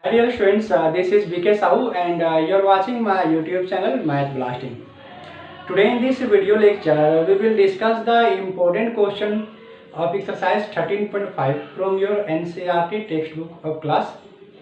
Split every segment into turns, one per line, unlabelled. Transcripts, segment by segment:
Hi dear students, this is BK Sahu and you're watching my YouTube channel Math Blasting. Today in this video lecture, we will discuss the important question of exercise 13.5 from your NCERT textbook of class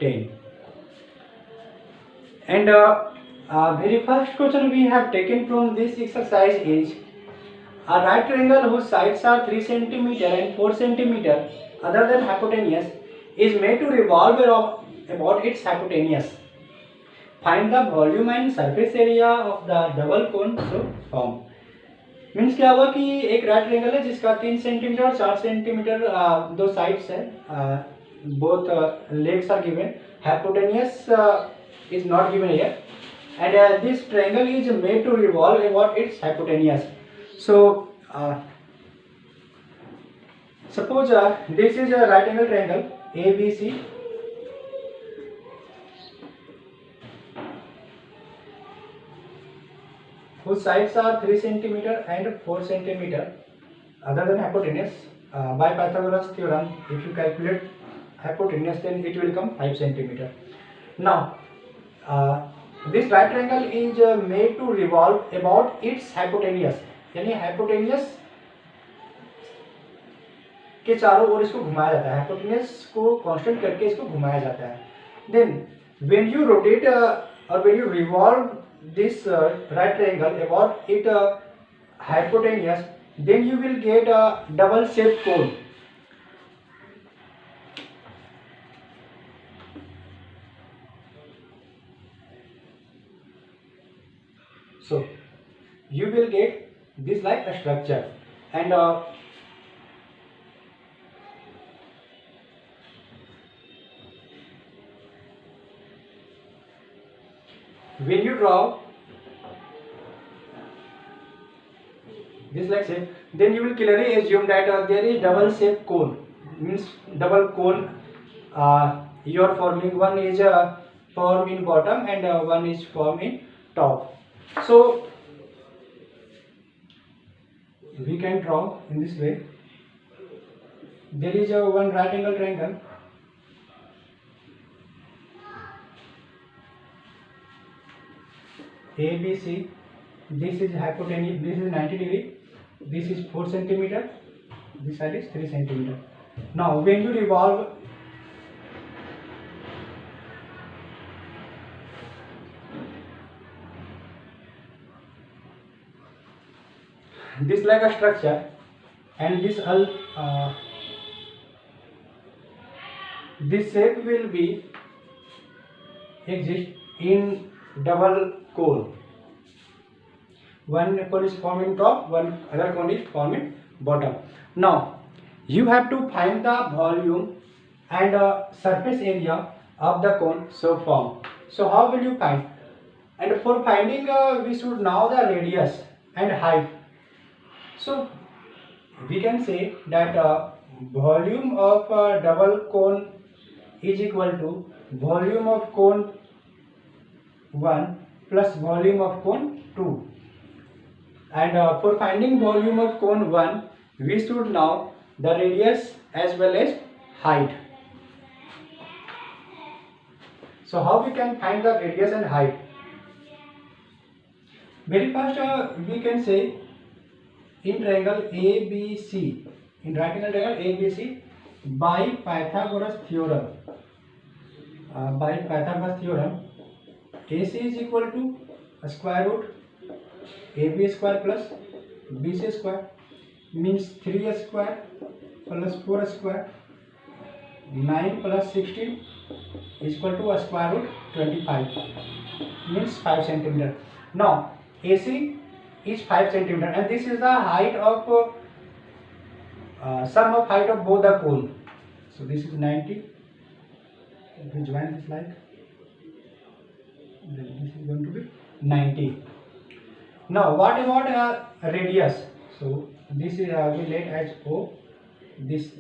10. And very first question we have taken from this exercise is a right triangle whose sides are 3 centimeter and 4 centimeter other than hypotenuse is made to revolve about its hypotenuse. Find the volume and surface area of the double cone so form. Means क्या हुआ कि एक right triangle है जिसका 3 centimetre और 4 centimetre दो sides है, both legs are given, hypotenuse is not given here, and this triangle is made to revolve about its hypotenuse. So suppose this is a right angle triangle ABC whose sides are 3 centimeter and 4 centimeter other than hypotenuse. By Pythagoras theorem, if you calculate hypotenuse, then it will come 5 centimeter. Now, this right triangle is made to revolve about its hypotenuse, यानी hypotenuse के चारों ओर इसको घुमाया जाता है, hypotenuse को constant करके इसको घुमाया जाता है. Then, when you rotate or when you revolve this right triangle about its hypotenuse, then you will get a double shaped cone. So you will get this like a structure, and when you draw this like shape, then you will clearly assume that there is double shape cone, means double cone you are forming. One is form in bottom and one is form in top. So we can draw in this way. There is a one right angle triangle ABC. This is hypotenuse, this is 90 degree, this is 4 centimeter, this side is 3 centimeter. Now when you revolve this like a structure, and this this shape will be exist in double cone. One cone is formed in top, one other cone is formed in bottom. Now you have to find the volume and surface area of the cone so formed. So how will you find? And for finding we should know the radius and height. So we can say that volume of double cone is equal to volume of cone 1 plus volume of cone 2. And for finding volume of cone 1, we should know the radius as well as height. So how we can find the radius and height? Very first we can say in triangle ABC, in right angle triangle ABC, by Pythagoras theorem, AC is equal to square root AB square plus BC square, means 3 square plus 4 square, 9 plus 16 is equal to a square root 25, means 5 centimeter. Now AC is 5 centimeter, and this is the height of sum of height of both the cone. So this is 90. If we join this like, then this is going to be 90. Now what about radius? So this is we let as O, this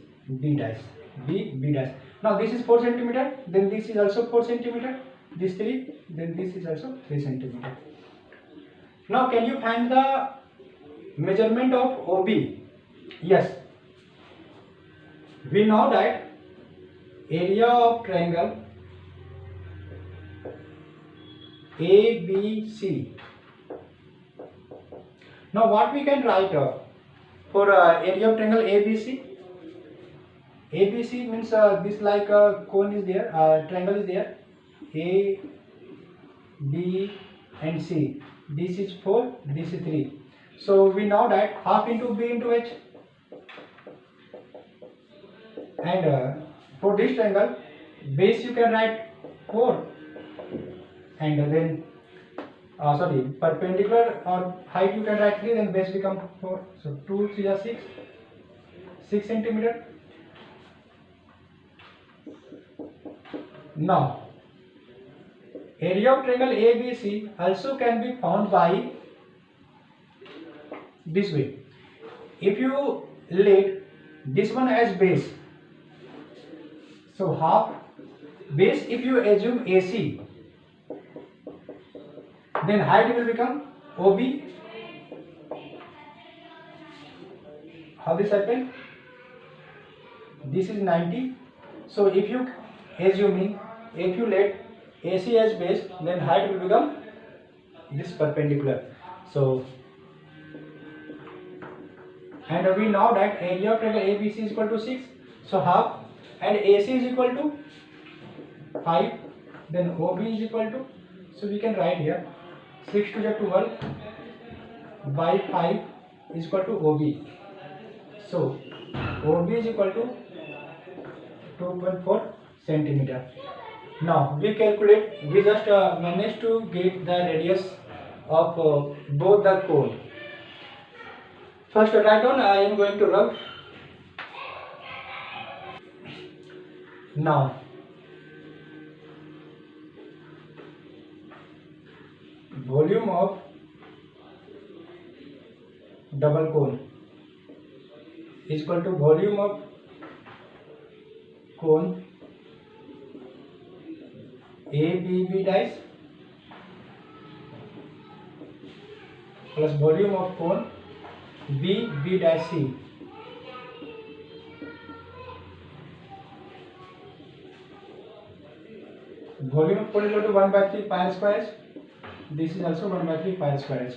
B dash, B dash. Now this is 4 centimeter, then this is also 4 centimeter, this 3, then this is also 3 centimeter. Now can you find the measurement of OB? Yes, we know that area of triangle ABC. Now what we can write for area of triangle ABC? ABC means this like a cone is there, triangle is there, A, B and C. This is 4, this is 3. So we know that half into B into H. And for this triangle, base you can write 4, and then perpendicular or height you can write 3, then base become 4. So 2 3 are 6 centimeter. Now area of triangle ABC also can be found by this way. If you let this one as base, so half base, if you assume AC, then height will become OB. How this happen? This is 90. So if you assuming, if you let AC as base, then height will become this perpendicular. So and we know that area of triangle ABC is equal to 6. So half, and AC is equal to 5. Then OB is equal to, so we can write here 6 to the 12 by 5 is equal to OB. So OB is equal to 2.4 centimeter. Now we calculate, we just managed to get the radius of both the cone. First write down, I am going to rub. Now volume of double cone is equal to volume of cone ABB dash plus volume of cone BB dash C. Volume of cone is equal to 1 by 3 pi r square h. This is also 1 by 3 pi r square h.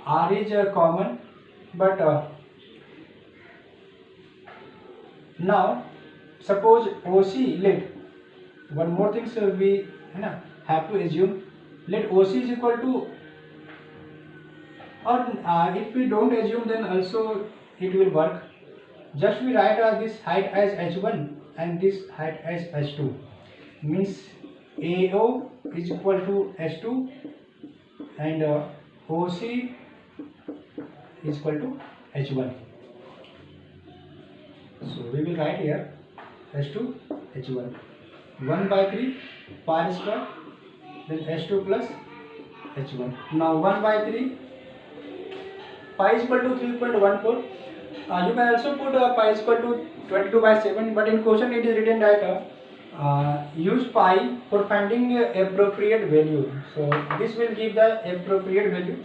R is common, but now suppose OC, let one more thing, so we have to assume, let OC is equal to, or if we don't assume then also it will work. Just we write this height as h1 and this height as h2, means AO is equal to h2 and OC is equal to h1. So we will write here h2 h1 1 by 3 pi square, then h2 plus h1. Now 1 by 3 pi is equal to 3.14. You can also put pi is equal to 22 by 7, but in question it is written that use pi for finding appropriate value. So this will give the appropriate value.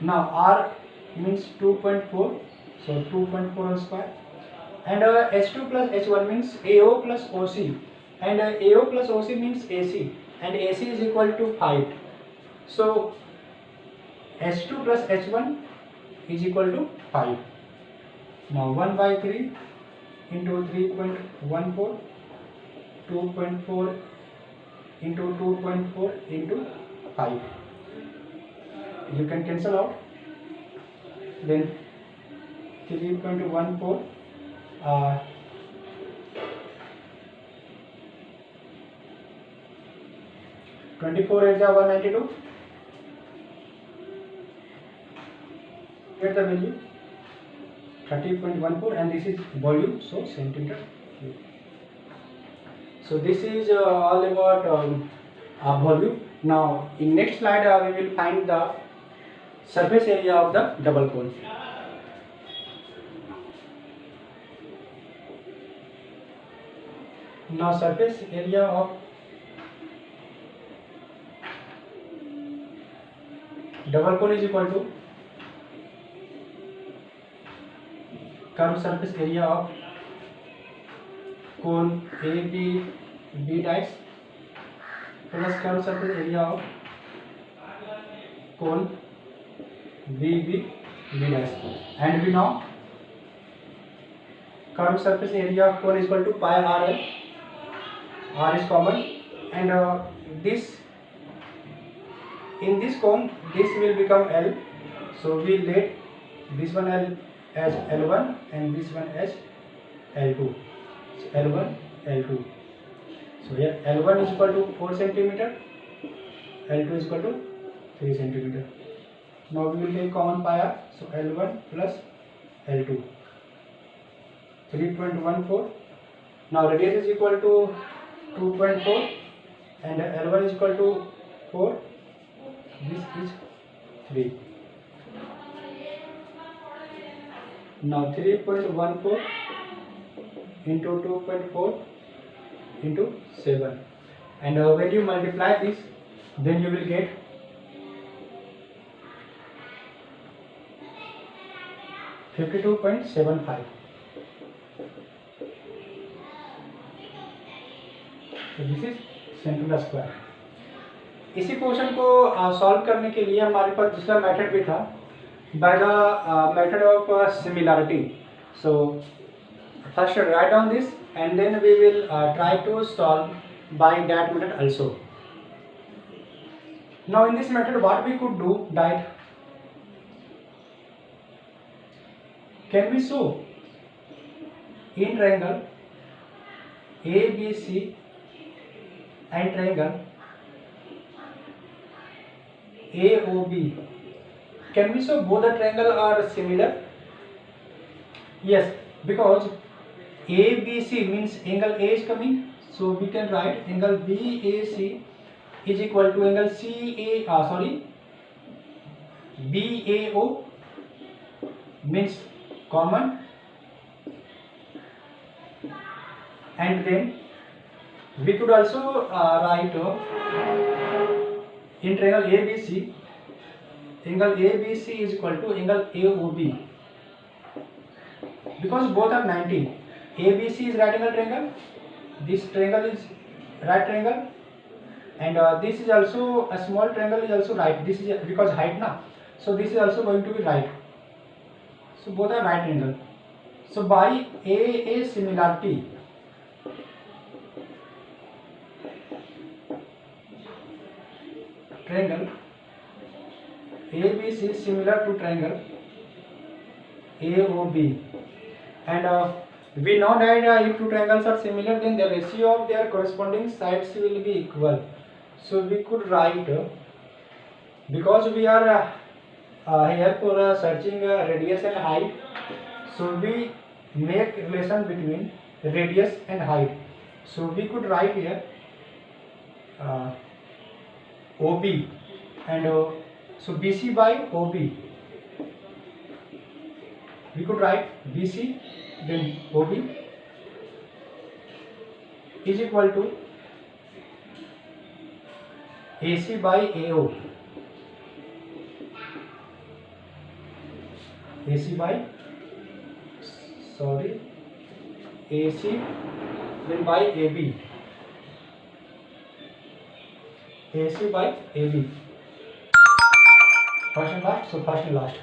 Now R means 2.4, so 2.4 square, and h2 plus h1 means AO plus OC, and AO plus OC means AC, and AC is equal to 5. So h2 plus h1 is equal to 5. Now 1 by 3 into 3.14, 2.4 into 2.4 into 5. You can cancel out. Then 3.14 24 is 192. Get the value 30.14, and this is volume, so centimeter cube. So this is all about volume. Now in next slide we will find the surface area of the double cone. Now surface area of double cone is equal to curved surface area of cone AB B dash plus curved surface area of cone BB B dash, and we know curved surface area of cone is equal to pi RL. R is common, and this in this cone this will become L, so we let this one L as L1 and this one as L2. So L1 L2. So here L1 is equal to 4 centimeter, L2 is equal to 3 centimeter. Now we will take common pi R, so L1 plus L2, 3.14. Now radius is equal to 2.4 and L1 is equal to 4. This is 3. Now 3.14 into 2.4 into 7, and when you multiply this, then you will get 52.75. So this is central square. इसी question को solve करने के लिए हमारे पास दूसरा method भी था, by the method of similarity. So first write down this and then we will try to solve by that method also. Now in this method what we could do that can we show in triangle ABC and triangle AOB, can we show both the triangle are similar? Yes, because ABC means angle A is coming, so we can write angle BAC is equal to angle BAO means common, and then we could also write in triangle ABC, angle ABC is equal to angle AOB, because both are 90. ABC is right angle triangle, this triangle is right triangle, and this is also a small triangle is also right. This is because height na, so this is also going to be right. So both are right angle. So by a similarity, triangle ABC is similar to triangle AOB, and we know that if two triangles are similar, then the ratio of their corresponding sides will be equal. So we could write, because we are here for searching radius and height, so we make relation between radius and height. So we could write here OB, and so BC by OB, we could write BC then OB is equal to AC by AO, AC by AC then by AB, AC by AB, first and last. So first and last.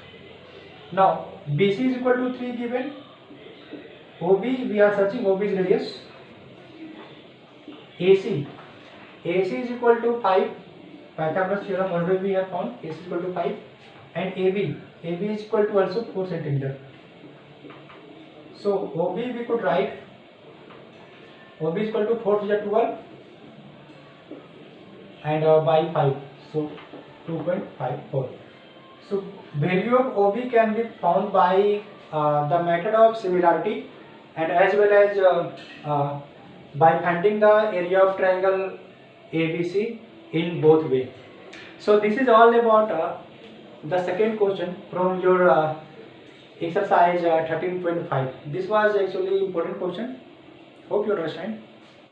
Now BC is equal to 3 given, OB we are searching OB is radius, AC is equal to 5, Pythagoras theorem already we have found, AC is equal to 5, and AB is equal to also 4 centimeter. So OB we could write OB is equal to 4 to the 12 and by 5, so 2.54. So value of OB can be found by the method of similarity, and as well as by finding the area of triangle ABC in both way. So this is all about the second question from your exercise 13.5. This was actually important question. Hope you understand.